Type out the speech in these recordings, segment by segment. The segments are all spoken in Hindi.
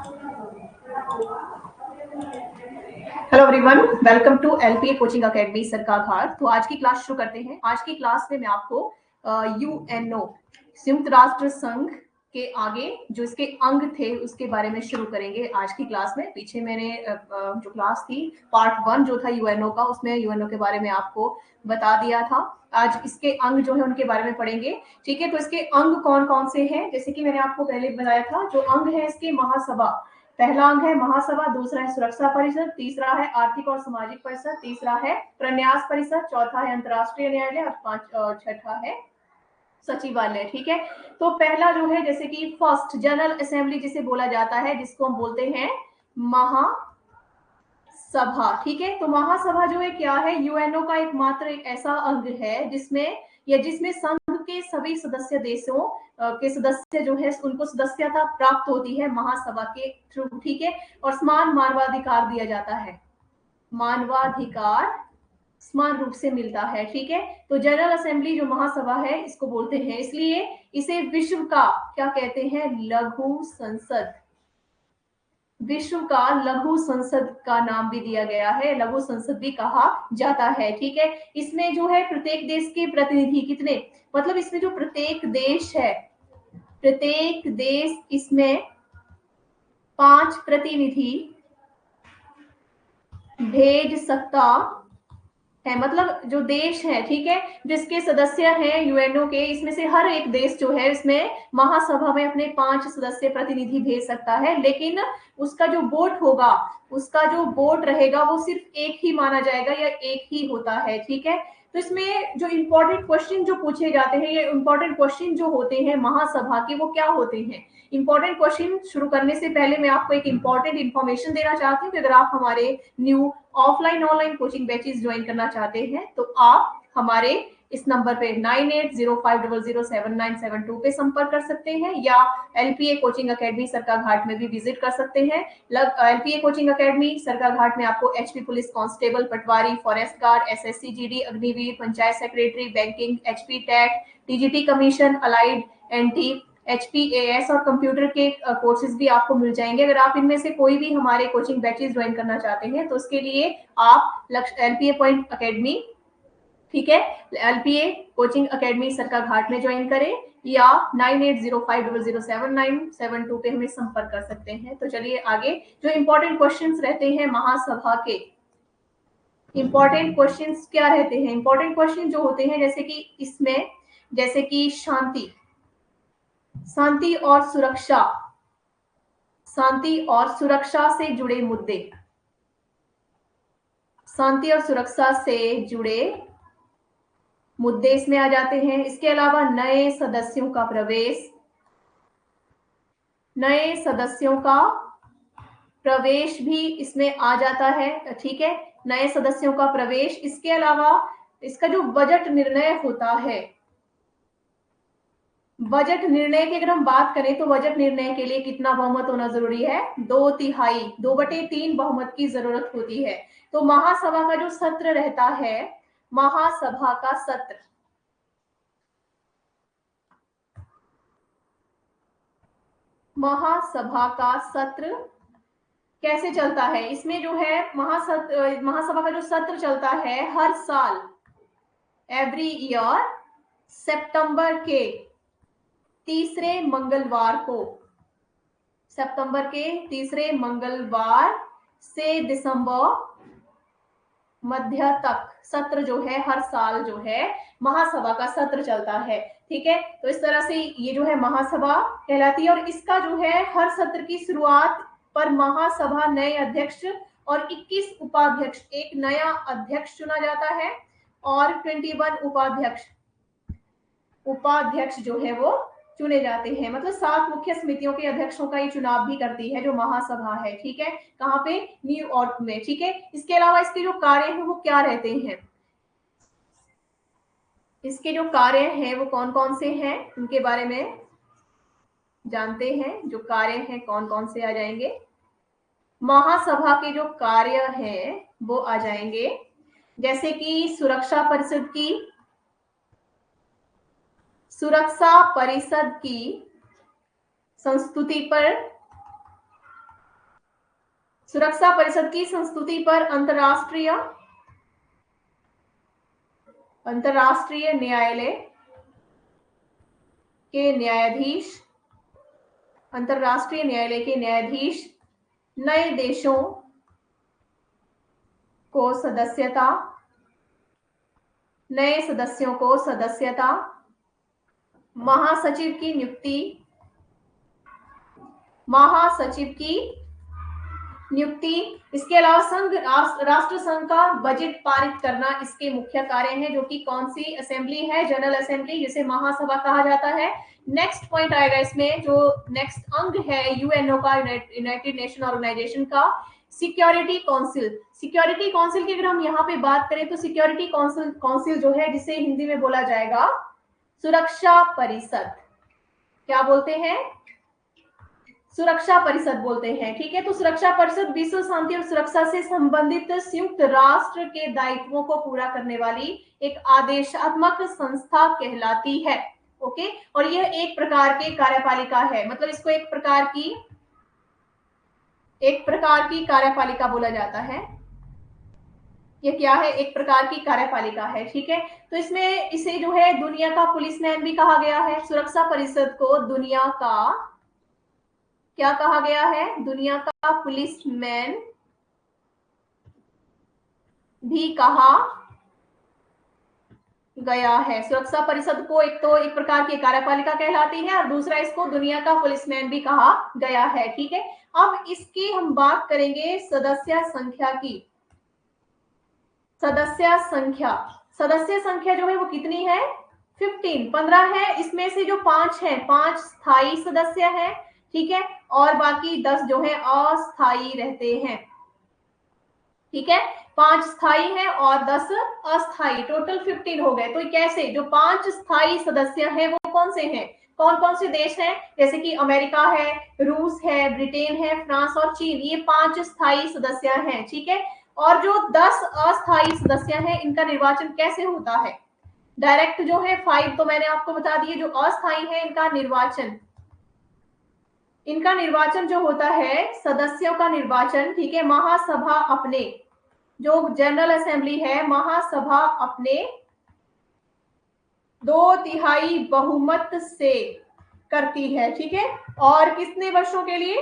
Hello everyone, welcome to LPA coaching academy Sarkaghat. तो आज की क्लास शुरू करते हैं। आज की क्लास में मैं आपको यूएनओ संयुक्त राष्ट्र संघ के आगे जो इसके अंग थे उसके बारे में शुरू करेंगे आज की क्लास में। पीछे मैंने जो क्लास थी पार्ट 1 जो था यूएनओ का, उसमें यूएनओ के बारे में आपको बता दिया था। आज इसके अंग जो है उनके बारे में पढ़ेंगे। ठीक है, तो इसके अंग कौन कौन से हैं? जैसे कि मैंने आपको पहले बताया था, जो अंग है इसके महासभा। पहला अंग है महासभा, दूसरा है सुरक्षा परिषद, तीसरा है आर्थिक और सामाजिक परिषद, तीसरा है प्रन्यास परिषद, चौथा है अंतरराष्ट्रीय न्यायालय और छठा है सचिवालय। ठीक है, तो पहला जो है जैसे कि फर्स्ट जनरल असेंबली जिसे बोला जाता है, जिसको हम बोलते हैं महासभा। ठीक है, तो महासभा जो है क्या है? यूएनओ का एकमात्र एक ऐसा अंग है जिसमें संघ के सभी सदस्य देशों के सदस्य जो है उनको सदस्यता प्राप्त होती है महासभा के थ्रू। ठीक है, और समान मानवाधिकार दिया जाता है, मानवाधिकार समान रूप से मिलता है। ठीक है, तो जनरल असेंबली जो महासभा है इसको बोलते हैं, इसलिए इसे विश्व का क्या कहते हैं? लघु संसद। विश्व का लघु संसद का नाम भी दिया गया है, लघु संसद भी कहा जाता है। ठीक है, इसमें जो है प्रत्येक देश के प्रतिनिधि कितने, मतलब इसमें जो प्रत्येक देश है, प्रत्येक देश इसमें 5 प्रतिनिधि भेज सकता है। मतलब जो देश है, ठीक है, जिसके सदस्य हैं यूएनओ के, इसमें से हर एक देश जो है इसमें महासभा में अपने 5 सदस्य प्रतिनिधि भेज सकता है, लेकिन उसका जो वोट होगा, उसका जो वोट रहेगा वो सिर्फ एक ही माना जाएगा या एक ही होता है। ठीक है, तो इसमें जो इंपॉर्टेंट क्वेश्चन जो पूछे जाते हैं, ये इंपॉर्टेंट क्वेश्चन जो होते हैं महासभा के, वो क्या होते हैं? इंपॉर्टेंट क्वेश्चन शुरू करने से पहले मैं आपको एक इंपॉर्टेंट इंफॉर्मेशन देना चाहती हूँ कि अगर आप हमारे new offline online coaching batches join करना चाहते हैं तो आप हमारे इस नंबर पे 9805007972 पे संपर्क कर सकते हैं, या एलपीए कोचिंग अकेडमी सरकाघाट में भी विजिट कर सकते हैं। एलपीए कोचिंग अकेडमी सरकाघाट में आपको HP police constable, patwari, forest guard, SSC GD, Agniveer, panchayat secretary, banking, HP TET, TGT commission, allied, NT, HPAS और कंप्यूटर के कोर्सेज भी आपको मिल जाएंगे। अगर आप इनमें से कोई भी हमारे कोचिंग बैचेस ज्वाइन करना चाहते हैं तो उसके लिए आप एलपीए पॉइंट अकेडमी, ठीक है, एलपीए कोचिंग अकेडमी सरकाघाट में ज्वाइन करें, या 9805007972 पे हमें संपर्क कर सकते हैं। तो चलिए आगे, जो इंपॉर्टेंट क्वेश्चंस रहते हैं महासभा के, इंपॉर्टेंट क्वेश्चंस क्या रहते हैं? इंपॉर्टेंट क्वेश्चन जो होते हैं जैसे कि इसमें, जैसे कि शांति और सुरक्षा, शांति और सुरक्षा से जुड़े मुद्दे, शांति और सुरक्षा से जुड़े मुद्दे इसमें आ जाते हैं। इसके अलावा नए सदस्यों का प्रवेश, नए सदस्यों का प्रवेश भी इसमें आ जाता है। ठीक है, नए सदस्यों का प्रवेश। इसके अलावा इसका जो बजट निर्णय होता है, बजट निर्णय की अगर हम बात करें तो बजट निर्णय के लिए कितना बहुमत होना जरूरी है? 2/3, 2/3 बहुमत की जरूरत होती है। तो महासभा का जो सत्र रहता है, महासभा का सत्र, महासभा का सत्र कैसे चलता है? इसमें जो है महासभा का जो सत्र चलता है हर साल, एवरी ईयर, सितंबर के तीसरे मंगलवार को, सितंबर के तीसरे मंगलवार से दिसंबर मध्य तक सत्र जो है हर साल जो है महासभा का सत्र चलता है। ठीक है, तो इस तरह से ये जो है महासभा कहलाती है। और इसका जो है हर सत्र की शुरुआत पर महासभा नए अध्यक्ष और 21 उपाध्यक्ष, एक नया अध्यक्ष चुना जाता है और 21 उपाध्यक्ष जो है वो चुने जाते हैं। मतलब 7 मुख्य समितियों के अध्यक्षों का ये चुनाव भी करती है जो महासभा है। ठीक है, कहाँ पे? न्यूयॉर्क में। ठीक है, इसके अलावा इसके जो कार्य हैं वो क्या रहते हैं? इसके जो कार्य हैं वो कौन कौन से हैं उनके बारे में जानते हैं। जो कार्य हैं कौन कौन से आ जाएंगे? महासभा के जो कार्य हैं वो आ जाएंगे, जैसे कि सुरक्षा परिषद की संस्तुति पर सुरक्षा परिषद की संस्तुति पर अंतरराष्ट्रीय न्यायालय के न्यायाधीश, अंतरराष्ट्रीय न्यायालय के न्यायाधीश नए देशों को सदस्यता, नए सदस्यों को सदस्यता, महासचिव की नियुक्ति, महासचिव की नियुक्ति, इसके अलावा संघ राष्ट्र संघ का बजट पारित करना इसके मुख्य कार्य हैं, जो कि कौन सी असेंबली है? जनरल असेंबली, जिसे महासभा कहा जाता है। नेक्स्ट पॉइंट आएगा इसमें, जो नेक्स्ट अंग है यूएनओ का, यूनाइटेड नेशन ऑर्गेनाइजेशन का, सिक्योरिटी काउंसिल। सिक्योरिटी काउंसिल की अगर हम यहाँ पे बात करें तो सिक्योरिटी काउंसिल जो है, जिसे हिंदी में बोला जाएगा सुरक्षा परिषद, क्या बोलते हैं? सुरक्षा परिषद बोलते हैं। ठीक है, तो सुरक्षा परिषद विश्व शांति और सुरक्षा से संबंधित संयुक्त राष्ट्र के दायित्वों को पूरा करने वाली एक आदेशात्मक संस्था कहलाती है। ओके, और यह एक प्रकार की कार्यपालिका है, मतलब इसको एक प्रकार की कार्यपालिका बोला जाता है। ये क्या है? एक प्रकार की कार्यपालिका है। ठीक है, तो इसमें इसे जो है दुनिया का पुलिसमैन भी कहा गया है। सुरक्षा परिषद को दुनिया का क्या कहा गया है? दुनिया का पुलिसमैन भी कहा गया है। सुरक्षा परिषद को एक तो एक प्रकार की कार्यपालिका कहलाती है और दूसरा इसको दुनिया का पुलिसमैन भी कहा गया है। ठीक है, अब इसकी हम बात करेंगे सदस्य संख्या की। सदस्य संख्या जो है वो कितनी है? 15 है। इसमें से जो 5 है, 5 स्थायी सदस्य हैं। ठीक है, और बाकी 10 जो है अस्थायी रहते हैं। ठीक है, 5 स्थायी हैं और 10 अस्थायी, टोटल 15 हो गए। तो कैसे? जो 5 स्थायी सदस्य हैं वो कौन से हैं? कौन कौन से देश हैं? जैसे कि अमेरिका है, रूस है, ब्रिटेन है, फ्रांस और चीन, ये 5 स्थायी सदस्य हैं। ठीक है, और जो 10 अस्थायी सदस्य हैं, इनका निर्वाचन कैसे होता है? डायरेक्ट जो है 5 तो मैंने आपको बता दिए। जो अस्थायी है इनका निर्वाचन जो होता है, सदस्यों का निर्वाचन, ठीक है, महासभा अपने, जो जनरल असेंबली है, महासभा अपने 2/3 बहुमत से करती है। ठीक है, और कितने वर्षों के लिए?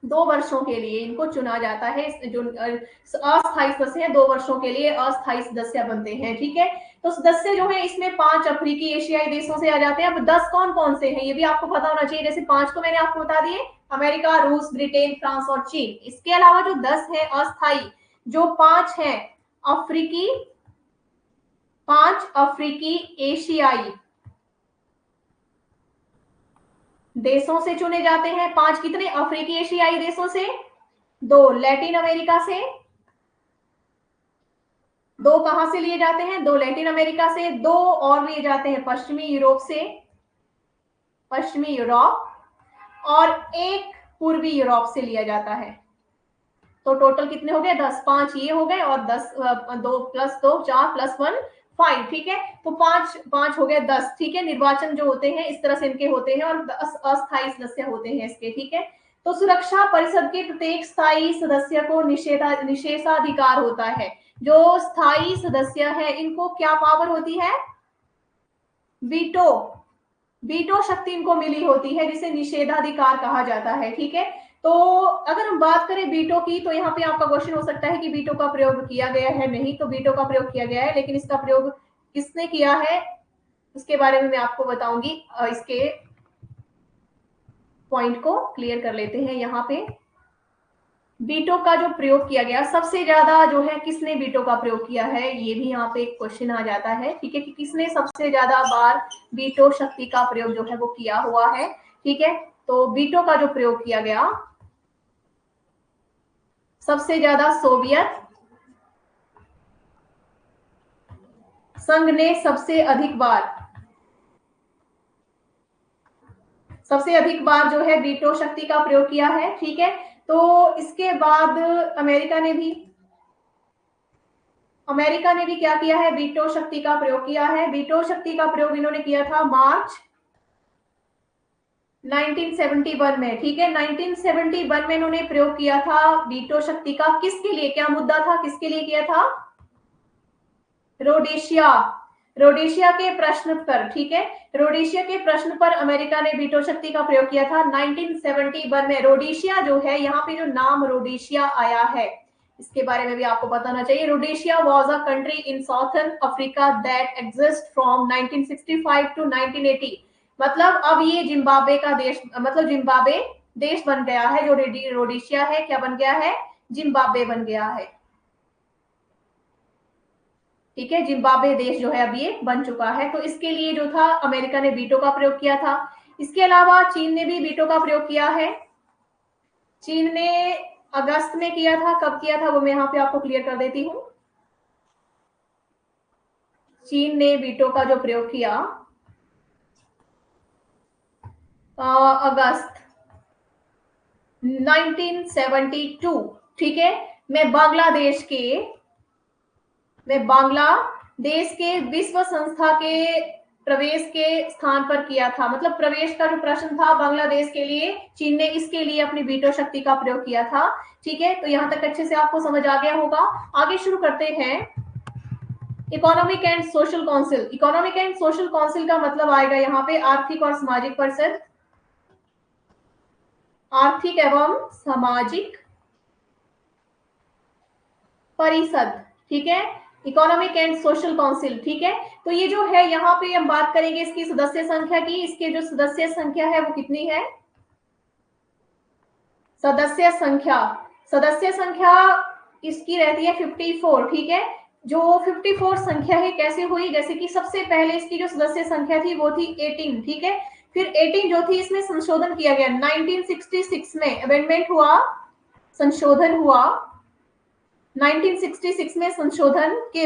2 वर्षों के लिए इनको चुना जाता है। जो अस्थायी सदस्य हैं 2 वर्षों के लिए अस्थायी सदस्य बनते हैं। ठीक है, तो सदस्य जो है इसमें 5 अफ्रीकी एशियाई देशों से आ जाते हैं। अब 10 कौन कौन से हैं ये भी आपको पता होना चाहिए। जैसे 5 तो मैंने आपको बता दिए, अमेरिका, रूस, ब्रिटेन, फ्रांस और चीन। इसके अलावा जो 10 है अस्थायी, जो 5 है अफ्रीकी, 5 अफ्रीकी एशियाई देशों से चुने जाते हैं। 5 कितने? अफ्रीकी एशियाई देशों से, 2 लैटिन अमेरिका से, 2 कहां से लिए जाते हैं? 2 लैटिन अमेरिका से, 2 और लिए जाते हैं पश्चिमी यूरोप से, पश्चिमी यूरोप, और 1 पूर्वी यूरोप से लिया जाता है। तो टोटल कितने हो गए? 10। 5 ये हो गए और 10, 2 + 2 4 + 1 5। ठीक है, तो 5 हो गए 10। ठीक है, निर्वाचन जो होते हैं इस तरह से इनके होते हैं और 10 अस्थायी सदस्य होते हैं इसके। ठीक है, तो सुरक्षा परिषद के प्रत्येक स्थायी सदस्य को निषेधाधिकार होता है। जो स्थायी सदस्य है इनको क्या पावर होती है? वीटो शक्ति इनको मिली होती है, जिसे निषेधाधिकार कहा जाता है। ठीक है, तो अगर हम बात करें वीटो की, तो यहाँ पे आपका क्वेश्चन हो सकता है कि वीटो का प्रयोग किया गया है। नहीं, तो वीटो का प्रयोग किया गया है, लेकिन इसका प्रयोग किसने किया है उसके बारे में मैं आपको बताऊंगी। इसके पॉइंट को क्लियर कर लेते हैं। यहाँ पे वीटो का जो प्रयोग किया गया, सबसे ज्यादा जो है किसने वीटो का प्रयोग किया है, ये भी यहाँ पे एक क्वेश्चन आ जाता है। ठीक है, कि किसने सबसे ज्यादा बार वीटो शक्ति का प्रयोग जो है वो किया हुआ है। ठीक है, तो वीटो का जो प्रयोग किया गया सबसे ज्यादा सोवियत संघ ने सबसे अधिक बार जो है वीटो शक्ति का प्रयोग किया है। ठीक है, तो इसके बाद अमेरिका ने भी क्या किया है? वीटो शक्ति का प्रयोग किया है। वीटो शक्ति का प्रयोग इन्होंने किया था मार्च 1971 में, ठीक है। 1971 में इन्होंने प्रयोग किया था वीटो शक्ति का। किसके लिए, क्या मुद्दा था, किसके लिए किया था? रोडेशिया, रोडेशिया के प्रश्न पर, ठीक है। रोडेशिया के प्रश्न पर अमेरिका ने वीटो शक्ति का प्रयोग किया था 1971 में। रोडेशिया जो है, यहाँ पे जो नाम रोडेशिया आया है इसके बारे में भी आपको बताना चाहिए। Rhodesia was a country in southern Africa that exist from 1965 to 1980। मतलब अब ये जिम्बाब्वे का देश, मतलब जिम्बाब्वे देश बन गया है। जो रोडेशिया है क्या बन गया है? जिम्बाब्वे बन गया है, ठीक है। जिम्बाब्वे देश जो है अब ये बन चुका है। तो इसके लिए जो था अमेरिका ने वीटो का प्रयोग किया था। इसके अलावा चीन ने भी वीटो का प्रयोग किया है। चीन ने अगस्त में किया था। कब किया था वो मैं यहाँ पे आपको क्लियर कर देती हूँ। चीन ने वीटो का जो प्रयोग किया अगस्त 1972, ठीक है। मैं बांग्लादेश के विश्व संस्था के प्रवेश के स्थान पर किया था। मतलब प्रवेश का जो प्रश्न था बांग्लादेश के लिए, चीन ने इसके लिए अपनी वीटो शक्ति का प्रयोग किया था, ठीक है। तो यहां तक अच्छे से आपको समझ आ गया होगा। आगे शुरू करते हैं। Economic and social council. Economic and social council का मतलब आएगा यहाँ पे आर्थिक और सामाजिक परिषद, आर्थिक एवं सामाजिक परिषद, ठीक है। इकोनॉमिक एंड सोशल काउंसिल, ठीक है। तो ये जो है यहाँ पे हम बात करेंगे इसकी सदस्य संख्या की। इसके जो सदस्य संख्या है वो कितनी है? सदस्य संख्या इसकी रहती है 54, ठीक है। जो 54 संख्या है कैसे हुई? जैसे कि सबसे पहले इसकी जो सदस्य संख्या थी वो थी 18, ठीक है। फिर 18 जो थी इसमें संशोधन किया गया 1966 में, अमेंडमेंट हुआ, संशोधन हुआ 1966 में। संशोधन के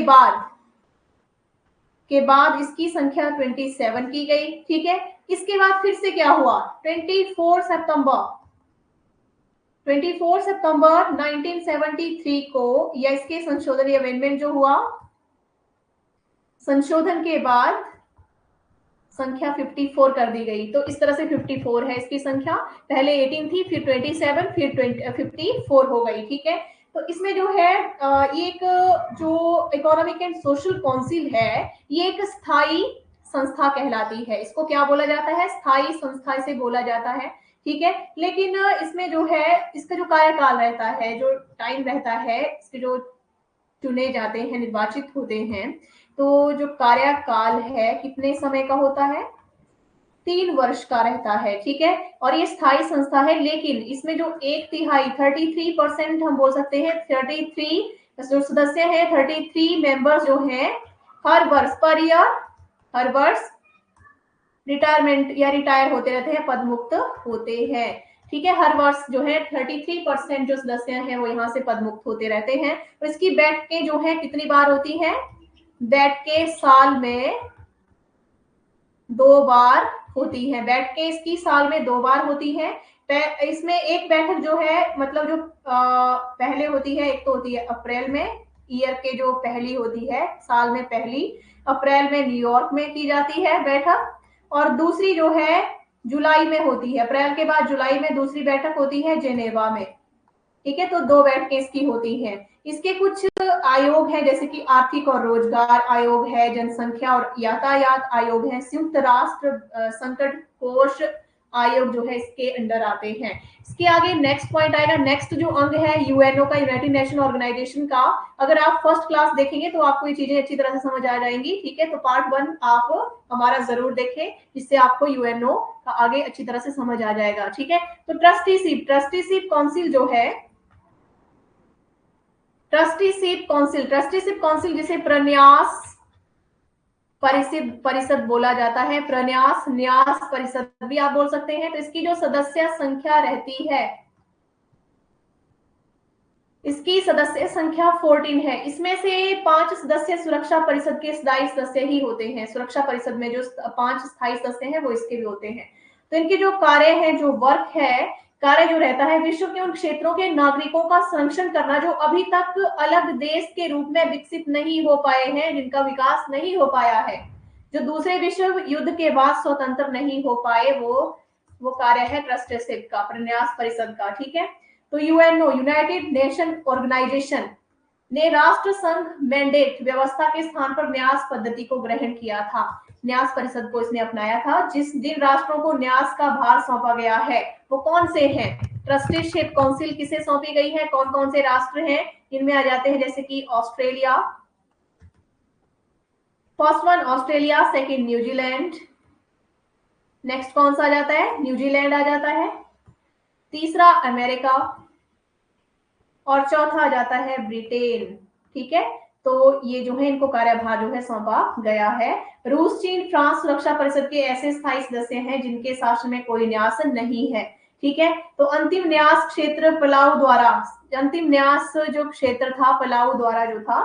बाद इसकी संख्या 27 की गई, ठीक है। इसके बाद फिर से क्या हुआ? 24 सितंबर 1973 को, या इसके संशोधन या अमेंडमेंट जो हुआ, संशोधन के बाद संख्या 54 कर दी गई। तो इस तरह से 54 है इसकी संख्या। पहले 18 थी, फिर 27, फिर 54 हो गई, ठीक है। तो इसमें जो है ये एक जो इकोनॉमिक एंड सोशल काउंसिल है, ये एक स्थायी संस्था कहलाती है। इसको क्या बोला जाता है? स्थायी संस्था इसे बोला जाता है, ठीक है। लेकिन इसमें जो है इसका जो कार्यकाल रहता है, जो टाइम रहता है, इसके जो चुने जाते हैं, निर्वाचित होते हैं, तो जो कार्यकाल है कितने समय का होता है? 3 वर्ष का रहता है, ठीक है। और ये स्थायी संस्था है, लेकिन इसमें जो 1/3 33% हम बोल सकते हैं, 33 जो सदस्य हैं, 33 मेंबर्स जो हैं, हर वर्ष पर ईयर, हर वर्ष रिटायरमेंट या रिटायर होते रहते हैं, पद मुक्त होते हैं, ठीक है। हर वर्ष जो है 33% जो सदस्य हैं वो यहाँ से पद मुक्त होते रहते हैं। तो इसकी बैठकें जो है कितनी बार होती हैं? बैठकें साल में 2 बार होती है। बैठकें इसकी साल में 2 बार होती है। इसमें एक बैठक जो है, मतलब जो पहले होती है, एक तो होती है अप्रैल में, ईयर के जो पहली होती है, साल में पहली अप्रैल में न्यूयॉर्क में की जाती है बैठक, और दूसरी जो है जुलाई में होती है। अप्रैल के बाद जुलाई में दूसरी बैठक होती है जेनेवा में, ठीक है। तो 2 बैठकें इसकी होती हैं। इसके कुछ आयोग हैं, जैसे कि आर्थिक और रोजगार आयोग है, जनसंख्या और यातायात आयोग है, संयुक्त राष्ट्र संकट कोष आयोग जो है इसके अंडर आते हैं। इसके आगे नेक्स्ट पॉइंट आएगा। नेक्स्ट जो अंग है यूएनओ का, यूनाइटेड नेशन ऑर्गेनाइजेशन का, अगर आप फर्स्ट क्लास देखेंगे तो आपको ये चीजें अच्छी तरह से समझ आ जाएंगी, ठीक है। तो पार्ट 1 आप हमारा जरूर देखें, जिससे आपको यूएनओ का आगे अच्छी तरह से समझ आ जाएगा, ठीक है। तो ट्रस्टीशिप काउंसिल जो है, ट्रस्टीशिप काउंसिल जिसे प्रन्यास परिषद बोला जाता है, प्रन्यास न्यास परिषद भी आप बोल सकते हैं। तो इसकी जो सदस्य संख्या रहती है, इसकी सदस्य संख्या 14 है। इसमें से 5 सदस्य सुरक्षा परिषद के स्थायी सदस्य ही होते हैं। सुरक्षा परिषद में जो 5 स्थायी सदस्य हैं वो इसके भी होते हैं। तो इनके जो कार्य है, जो वर्क है, कार्य जो रहता है, विश्व के उन क्षेत्रों के नागरिकों का संरक्षण करना जो अभी तक अलग देश के रूप में विकसित नहीं हो पाए हैं, जिनका विकास नहीं हो पाया है, जो दूसरे विश्व युद्ध के बाद स्वतंत्र नहीं हो पाए, वो वो कार्य है ट्रस्टीशिप का, प्रन्यास परिषद का, ठीक है। तो यूएनओ, यूनाइटेड नेशन ऑर्गेनाइजेशन ने राष्ट्र संघ मैंडेट व्यवस्था के स्थान पर न्यास पद्धति को ग्रहण किया था। न्यास परिषद को इसने अपनाया था। जिस जिन राष्ट्रों को न्यास का भार सौंपा गया है वो कौन से हैं? ट्रस्टीशिप काउंसिल किसे सौंपी गई है? कौन कौन से राष्ट्र हैं? इनमें आ जाते हैं जैसे कि Australia, first one Australia, second New Zealand, next कौन सा आ जाता है? न्यूजीलैंड आ जाता है, तीसरा अमेरिका और चौथा आ जाता है ब्रिटेन, ठीक है। तो ये जो है इनको कार्यभार जो है सौंपा गया है। रूस, चीन, फ्रांस सुरक्षा परिषद के ऐसे स्थायी सदस्य हैं जिनके शासन में कोई न्यास नहीं है, ठीक है। तो अंतिम न्यास क्षेत्र पलाऊ द्वारा, अंतिम न्यास जो क्षेत्र था पलाऊ द्वारा जो था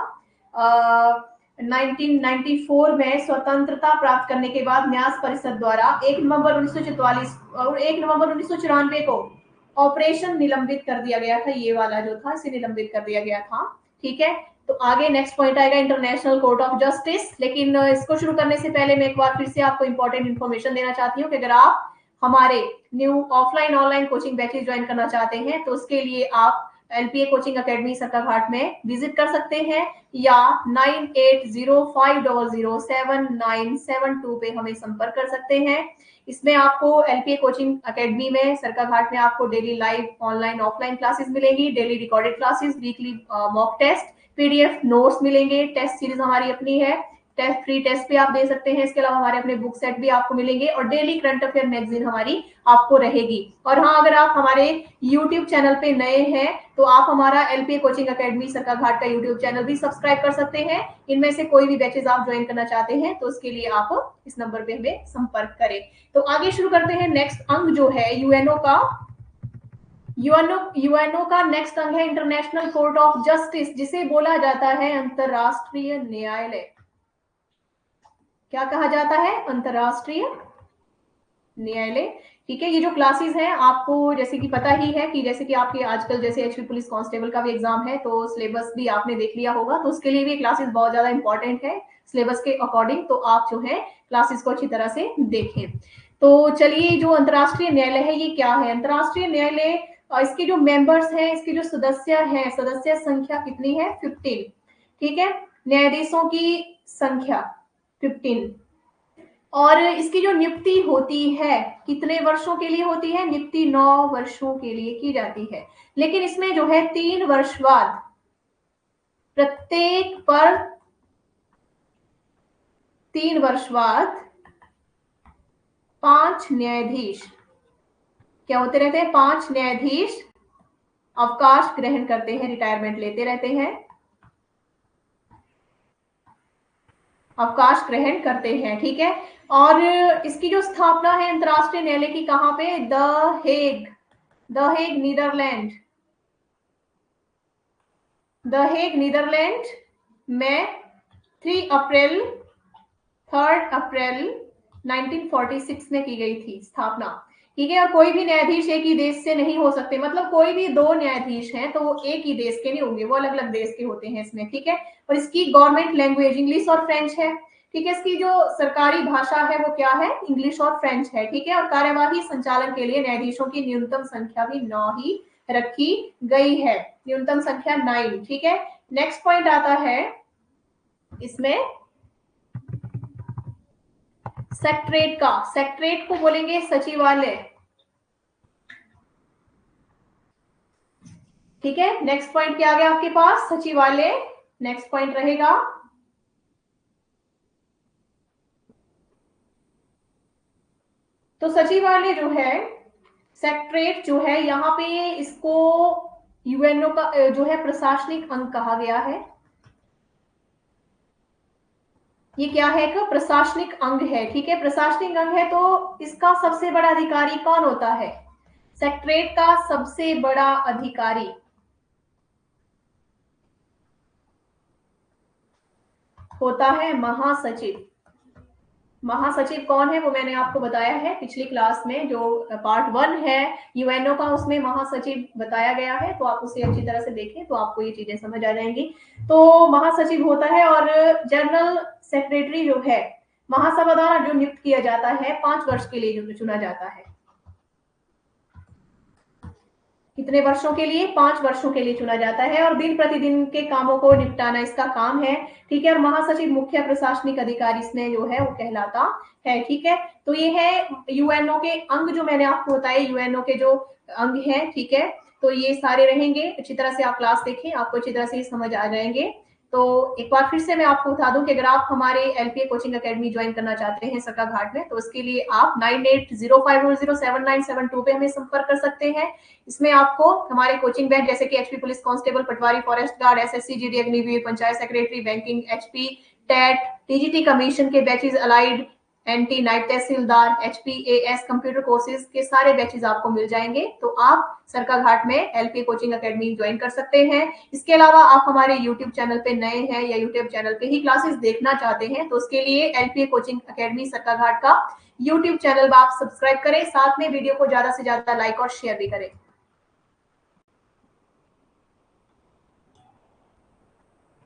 1994 में स्वतंत्रता प्राप्त करने के बाद न्यास परिषद द्वारा 1 नवंबर 1944 और 1 नवंबर 1994 को ऑपरेशन निलंबित कर दिया गया था। ये वाला जो था इसे निलंबित कर दिया गया था, ठीक है। तो आगे नेक्स्ट पॉइंट आएगा इंटरनेशनल कोर्ट ऑफ जस्टिस। लेकिन इसको शुरू करने से पहले मैं एक बार फिर से आपको इंपॉर्टेंट इन्फॉर्मेशन देना चाहती हूँ कि अगर आप हमारे new offline online coaching batches join करना चाहते हैं तो उसके लिए आप एलपीए कोचिंग अकेडमी सरकाघाट में विजिट कर सकते हैं या 9805007972 पे हमें संपर्क कर सकते हैं। इसमें आपको एलपीए कोचिंग अकेडमी में सरकाघाट में आपको daily live online offline classes मिलेंगी, daily recorded classes, weekly mock test, PDF notes मिलेंगे, टेस्ट सीरीज हमारी अपनी है, टेस्ट फ्री टेस्ट भी आप दे सकते हैं। इसके अलावा हमारे अपने बुक सेट भी आपको मिलेंगे और डेली करंट अफेयर मैगजीन हमारी आपको रहेगी। और हाँ, अगर आप हमारे यूट्यूब चैनल पे नए हैं तो आप हमारा एलपीए कोचिंग अकेडमी सरकाघाट का यूट्यूब चैनल भी सब्सक्राइब कर सकते हैं। इनमें से कोई भी बैचेस आप ज्वाइन करना चाहते हैं तो उसके लिए आप इस नंबर पे हमें संपर्क करें। तो आगे शुरू करते हैं। नेक्स्ट अंग जो है यूएनओ का नेक्स्ट अंग है इंटरनेशनल कोर्ट ऑफ जस्टिस, जिसे बोला जाता है अंतरराष्ट्रीय न्यायालय। क्या कहा जाता है? अंतरराष्ट्रीय न्यायालय, ठीक है। ये जो क्लासेस हैं आपको जैसे कि पता ही है कि जैसे कि आपके आजकल जैसे एचपी पुलिस कांस्टेबल का भी एग्जाम है तो सिलेबस भी आपने देख लिया होगा, तो उसके लिए भी क्लासेस बहुत ज्यादा इंपॉर्टेंट है सिलेबस के अकॉर्डिंग। तो आप जो है क्लासेस को अच्छी तरह से देखें। तो चलिए, जो अंतरराष्ट्रीय न्यायालय है ये क्या है? अंतरराष्ट्रीय न्यायालय, इसके जो मेंबर्स हैं, इसके जो सदस्य हैं, सदस्य संख्या कितनी है? 15, ठीक है। न्यायाधीशों की संख्या 15 और इसकी जो नियुक्ति होती है कितने वर्षों के लिए होती है? नियुक्ति 9 वर्षों के लिए की जाती है। लेकिन इसमें जो है 3 वर्ष बाद प्रत्येक पर 3 वर्ष बाद 5 न्यायाधीश क्या होते रहते हैं? 5 न्यायाधीश अवकाश ग्रहण करते हैं, रिटायरमेंट लेते रहते हैं, अवकाश ग्रहण करते हैं, ठीक है। और इसकी जो स्थापना है अंतरराष्ट्रीय न्यायालय की कहां पे? The Hague Netherlands, the Hague Netherlands में 3 अप्रैल 1946 में की गई थी स्थापना, ठीक है। और कोई भी न्यायाधीश एक ही देश से नहीं हो सकते, मतलब कोई भी 2 न्यायाधीश हैं तो वो एक ही देश के नहीं होंगे, वो अलग अलग देश के होते हैं इसमें, ठीक है। और इसकी गवर्नमेंट लैंग्वेज इंग्लिश और फ्रेंच है, ठीक है। इसकी जो सरकारी भाषा है वो क्या है? इंग्लिश और फ्रेंच है, ठीक है। और कार्यवाही संचालन के लिए न्यायाधीशों की न्यूनतम संख्या भी 9 ही रखी गई है, न्यूनतम संख्या 9, ठीक है। नेक्स्ट पॉइंट आता है इसमें सेक्रेटरेट का। सेक्रेटरेट को बोलेंगे सचिवालय, ठीक है। नेक्स्ट पॉइंट क्या आ गया आपके पास? सचिवालय नेक्स्ट पॉइंट रहेगा। तो सचिवालय जो है, सेक्रेटरेट जो है, यहाँ पे इसको यूएनओ का जो है प्रशासनिक अंग कहा गया है। ये क्या है? एक प्रशासनिक अंग है, ठीक है। प्रशासनिक अंग है तो इसका सबसे बड़ा अधिकारी कौन होता है? सेक्रेटरेट का सबसे बड़ा अधिकारी होता है महासचिव। महासचिव कौन है वो मैंने आपको बताया है पिछली क्लास में, जो पार्ट 1 है यूएनओ का, उसमें महासचिव बताया गया है, तो आप उसे अच्छी तरह से देखें तो आपको ये चीजें समझ आ जाएंगी। तो महासचिव होता है और जनरल सेक्रेटरी जो है महासभा द्वारा जो नियुक्त किया जाता है 5 वर्ष के लिए जो चुना जाता है, कितने वर्षों के लिए? 5 वर्षों के लिए चुना जाता है और दिन प्रतिदिन के कामों को निपटाना इसका काम है, ठीक है? और महासचिव मुख्य प्रशासनिक अधिकारी इसमें जो है वो कहलाता है, ठीक है? तो ये है यूएनओ के अंग जो मैंने आपको बताए, यूएनओ के जो अंग हैं, ठीक है? तो ये सारे रहेंगे। अच्छी तरह से आप क्लास देखें, आपको अच्छी तरह से समझ आ जाएंगे। तो एक बार फिर से मैं आपको बता दूं कि अगर आप हमारे एलपीए कोचिंग अकेडमी ज्वाइन करना चाहते हैं सरकाघाट में, तो उसके लिए आप 9805007972 पे हमें संपर्क कर सकते हैं। इसमें आपको हमारे कोचिंग बैच जैसे कि HP police constable, patwari, forest guard, SSC, GD Agniveer, panchayat secretary, banking, HP TET, TGT commission के batches, allied, NT, naib tehsildar, एचपीएएस, computer courses के सारे बैचेज आपको मिल जाएंगे। तो आप सरकाघाट में एलपीए कोचिंग अकेडमी ज्वाइन कर सकते हैं। इसके अलावा आप हमारे यूट्यूब चैनल पे नए हैं या यूट्यूब चैनल पे ही क्लासेस देखना चाहते हैं, तो उसके लिए एलपीए कोचिंग अकेडमी सरकाघाट का यूट्यूब चैनल आप सब्सक्राइब करें, साथ में वीडियो को ज्यादा से ज्यादा लाइक और शेयर भी करें।